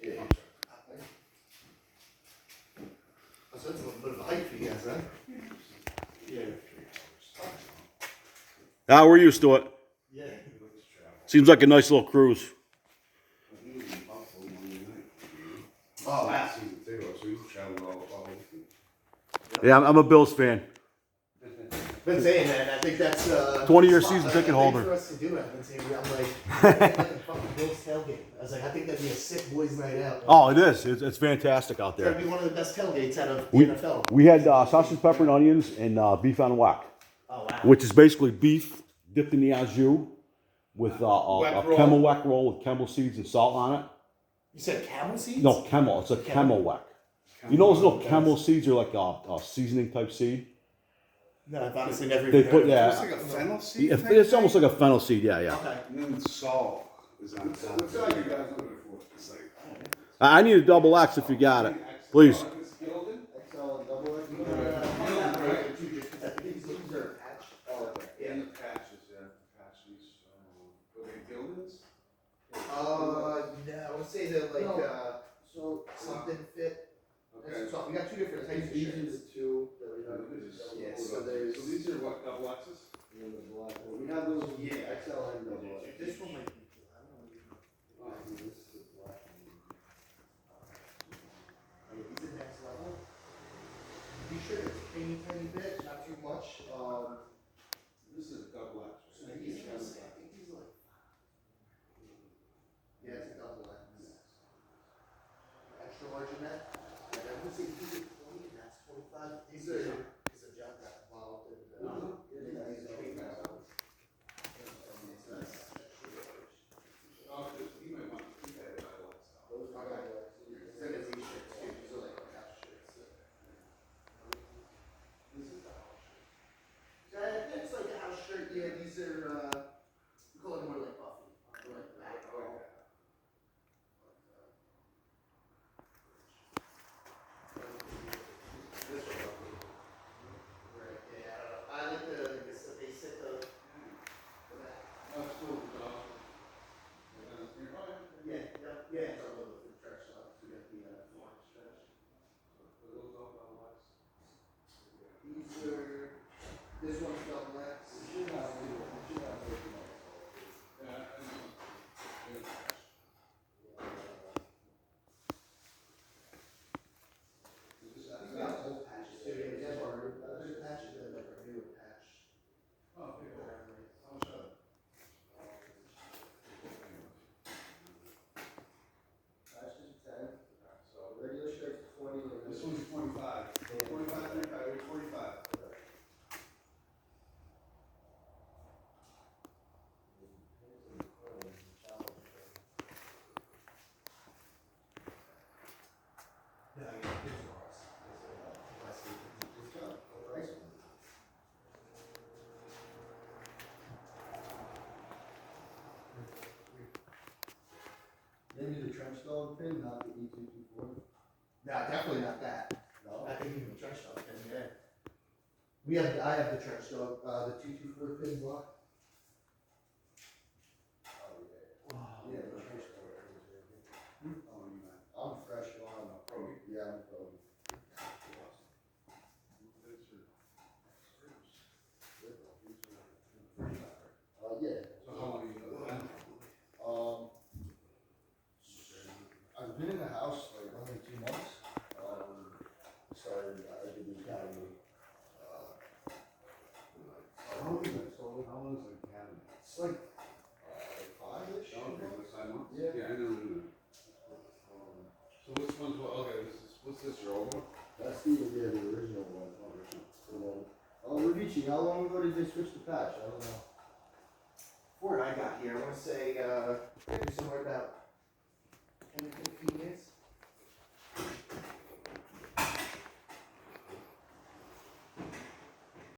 Yeah. So that's a little bit of a hike for you guys, huh? Yeah. Ah, we're used to it. Yeah. Seems like a nice little cruise. Oh, wow. Yeah, I'm a Bills fan. Been saying that, and I think that's 20-year season ticket holder. for us to do it. I'm like a fucking Bills tailgate. I was like, I think that'd be a sick boys' night out. Oh, it is. It's fantastic out That'd there. be one of the best tailgates out of the NFL. We had sausage, pepper, and onions, and beef on whack, Oh wow. which is basically beef dipped in the au jus with Whack a roll. camel whack roll with camel seeds and salt on it. You said camel seeds? No, camel. It's a camel whack. You know those little camel seeds are like a seasoning type seed? No, I've honestly never They even put, heard of it. It's like a fennel seed. Yeah, it's almost like a fennel seed, yeah. Okay. And then salt is on top. What's all you guys looking for? It's like, I need a double X if you got it. Please. XL and double X. These are patch. Oh, yeah, the patches, yeah, patches. Were they Gildens? no, I would say they're like so something fit. Okay. So we got two different types of shirts. Two. Yeah, so there's. So these are what, double X's? We have those XL and double X. This one might be. I don't know. This is the black He's the next level. Be sure it's a tiny bit, not too much. This is a double X. So he's just, I think he's like. Yeah, it's a double X. Extra large in that. And I would say these are 20 and that's 25. These are junk that involved in the. These are treatment. You might want to keep that double X. Those are double X. Same as these shirts too. These are like half shirts. Yeah, I think it's like a house shirt. Yeah, these are. We call it more like Buffy. Or like black. This one. Right. Yeah. I like the they sit the. That's cool. Yeah. Yeah. It's a little bit stretch up. We got the long stretch. These are. This one's double X. These got old patches too. Yeah, these are there's patches that are like a newer patch. Patches 10. Regular shirts 20. This one's 25. 25, 35, 45. Maybe the trench dog pin, not the E224. No, definitely not that. No. I think even the trench dog pin, yeah. I have the trench dog, the 224 pin block. Yeah, the trench dog. I'm fresh on. Yeah, I'm pro. Yeah. So how long do you know that? I've been in the house like only 2 months. Started I did the academy. How long is the academy? It's like 5-ish. Okay, that's 5 months? Yeah. Yeah, I never knew that. So which one's what? Okay, what's this, your old one? That's the original one. Ravici, how long ago did they switch the patch? I don't know. Before I got here, I want to say, maybe somewhere about